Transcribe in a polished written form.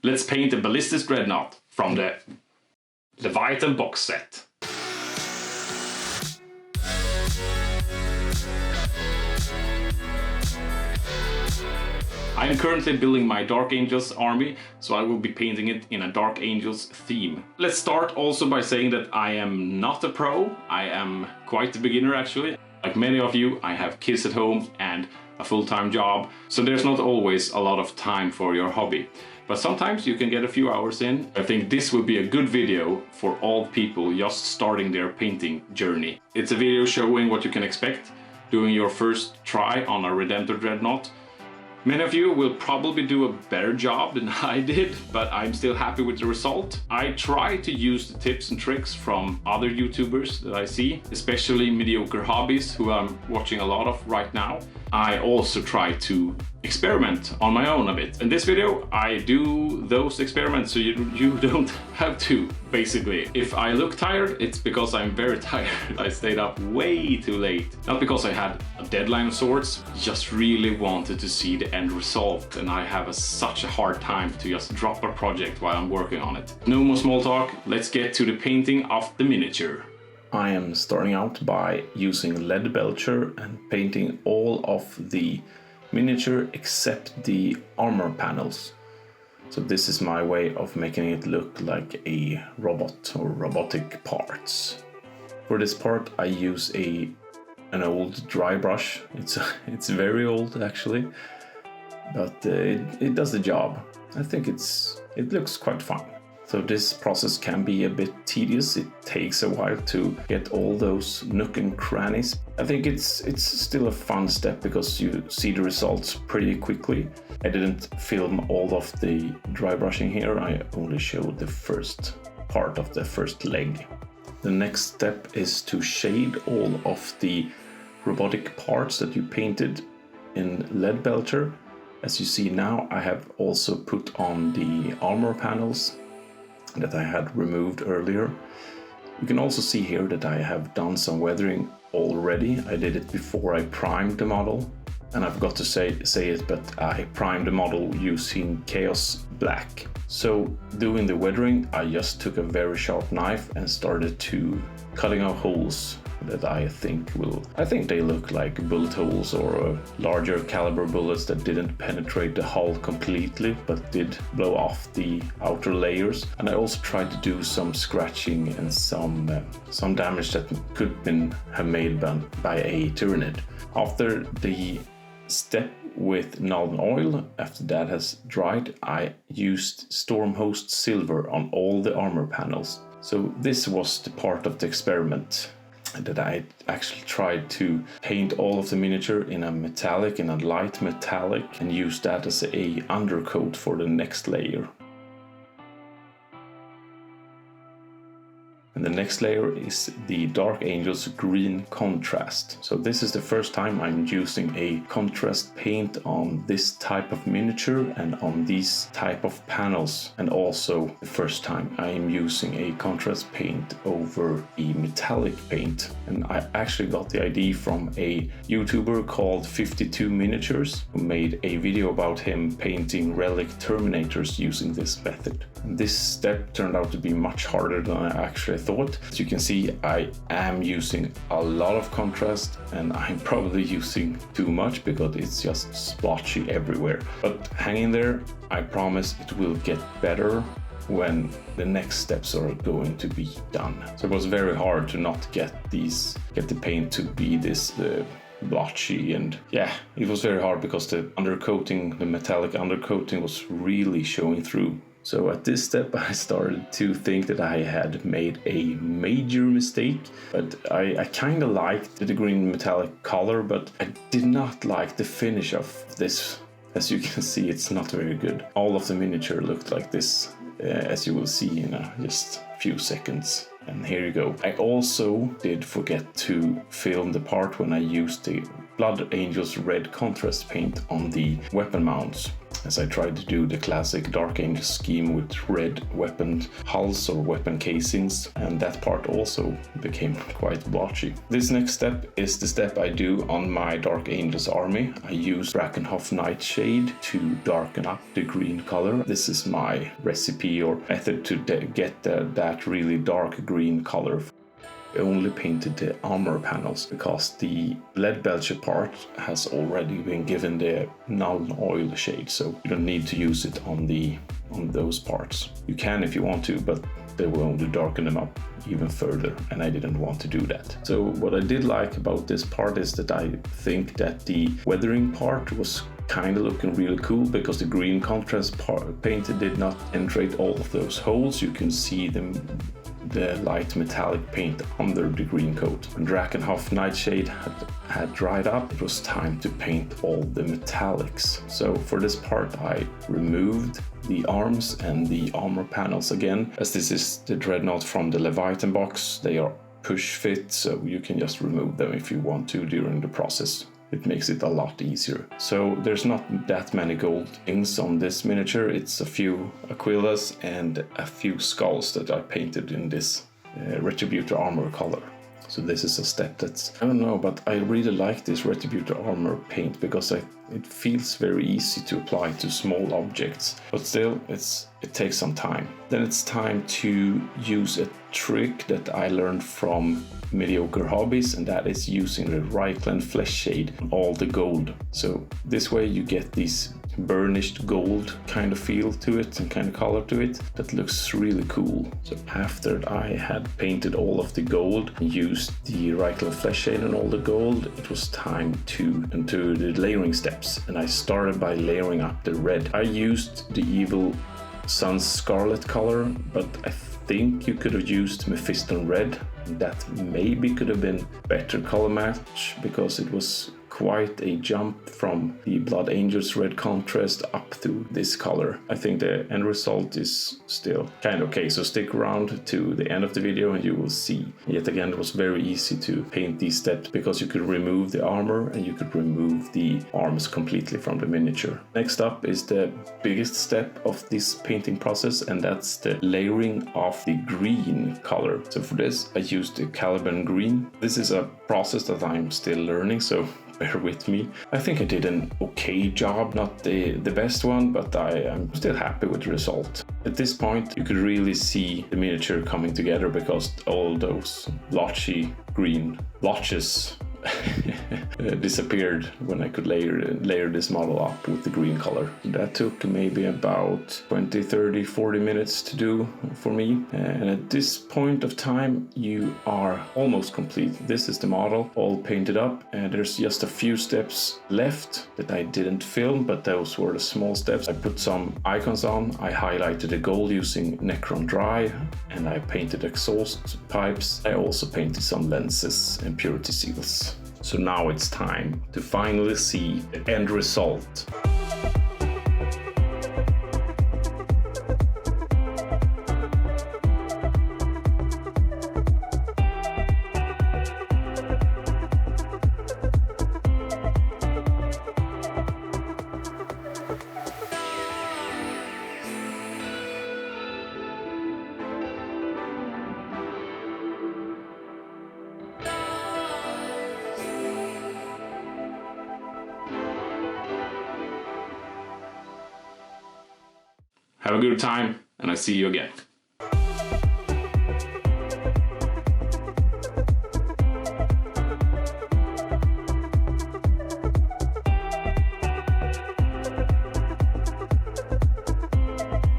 Let's paint the Ballistus Dreadnought from the Leviathan box set. I am currently building my Dark Angels army, so I will be painting it in a Dark Angels theme. Let's start also by saying that I am not a pro. I am quite a beginner actually. Like many of you, I have kids at home and a full-time job, so there's not always a lot of time for your hobby. But sometimes you can get a few hours in. I think this would be a good video for all people just starting their painting journey. It's a video showing what you can expect doing your first try on a Redemptor Dreadnought. Many of you will probably do a better job than I did, but I'm still happy with the result. I try to use the tips and tricks from other YouTubers that I see, especially mediocre hobbies who I'm watching a lot of right now. I also try to experiment on my own a bit. In this video, I do those experiments so you don't have to, basically. If I look tired, it's because I'm very tired. I stayed up way too late. Not because I had a deadline of sorts, just really wanted to see the end result, and I have such a hard time to just drop a project while I'm working on it. No more small talk, let's get to the painting of the miniature. I am starting out by using lead belcher and painting all of the miniature except the armor panels. So this is my way of making it look like a robot or robotic parts. For this part I use an old dry brush. It's very old actually, but it does the job. I think it looks quite fine. So this process can be a bit tedious. It takes a while to get all those nook and crannies. I think it's still a fun step because you see the results pretty quickly. I didn't film all of the dry brushing here. I only showed the first part of the first leg. The next step is to shade all of the robotic parts that you painted in lead belcher. As you see now, I have also put on the armor panels that I had removed earlier. You can also see here that I have done some weathering already. I did it before I primed the model, and I forgot to say it, but I primed the model using Chaos Black. So doing the weathering, I just took a very sharp knife and started to cutting out holes that I think they look like bullet holes or larger caliber bullets that didn't penetrate the hull completely but did blow off the outer layers. And I also tried to do some scratching and some damage that could have made by a Tyrannid. After the step with Nuln Oil, after that has dried, I used Stormhost Silver on all the armor panels. So this was the part of the experiment that I actually tried to paint all of the miniature in a light metallic, and use that as a undercoat for the next layer. And the next layer is the Dark Angels green contrast. So this is the first time I'm using a contrast paint on this type of miniature and on these type of panels. And also the first time I am using a contrast paint over a metallic paint. And I actually got the idea from a YouTuber called 52 Miniatures, who made a video about him painting relic Terminators using this method. And this step turned out to be much harder than I actually thought. As you can see, I am using a lot of contrast, and I'm probably using too much because it's just splotchy everywhere. But hang in there, I promise it will get better when the next steps are going to be done. So it was very hard to not get the paint to be this blotchy, and yeah, it was very hard because the metallic undercoating was really showing through. So at this step I started to think that I had made a major mistake, but I kind of liked the green metallic color, but I did not like the finish of this. As you can see, it's not very good. All of the miniature looked like this, as you will see in just a few seconds. And here you go. I also did forget to film the part when I used the Blood Angels red contrast paint on the weapon mounts. as I tried to do the classic Dark Angel scheme with red weapon hulls or weapon casings, and that part also became quite blotchy. This next step is the step I do on my Dark Angels army. I use Brackenhoff Nightshade to darken up the green color. This is my recipe or method to get that really dark green color. I only painted the armor panels because the lead belcher part has already been given the null oil shade, so you don't need to use it on those parts. You can if you want to, but they will only darken them up even further, and I didn't want to do that. So what I did like about this part is that I think that the weathering part was kind of looking really cool because the green contrast paint did not penetrate all of those holes. You can see them, the light metallic paint under the green coat. When Brackenhoff Nightshade had dried up, it was time to paint all the metallics. So for this part I removed the arms and the armor panels again. As this is the Dreadnought from the Leviathan box, they are push fit, so you can just remove them if you want to during the process. It makes it a lot easier. So there's not that many gold things on this miniature. It's a few Aquilas and a few skulls that I painted in this Retributor armor color. So this is a step that's, I don't know, but I really like this Retributor armor paint because it feels very easy to apply to small objects, but still it takes some time. Then it's time to use a trick that I learned from Mediocre Hobbies, and that is using the Reichland Flesh Shade on all the gold. So this way you get these burnished gold kind of feel to it and kind of color to it that looks really cool. So after I had painted all of the gold and used the Reichland Flesh Shade on all the gold, it was time to enter the layering steps, and I started by layering up the red. I used the Evil Sun's Scarlet color, but I think you could have used Mephiston Red. That maybe could have been better color match because it was quite a jump from the Blood Angels red contrast up to this color. I think the end result is still kind of okay, so stick around to the end of the video and you will see. Yet again, it was very easy to paint these steps because you could remove the armor and you could remove the arms completely from the miniature. Next up is the biggest step of this painting process, and that's the layering of the green color. So for this I used the Caliban green. This is a process that I'm still learning, so bear with me. I think I did an okay job, not the best one, but I am still happy with the result. At this point you could really see the miniature coming together because all those blotchy green blotches disappeared when I could layer this model up with the green color. That took maybe about 20, 30, 40 minutes to do for me. And at this point of time, you are almost complete. This is the model all painted up, and there's just a few steps left that I didn't film, but those were the small steps. I put some icons on, I highlighted the gold using Necron Dry, and I painted exhaust pipes. I also painted some lenses and purity seals. So now it's time to finally see the end result. Have a good time, and I'll see you again.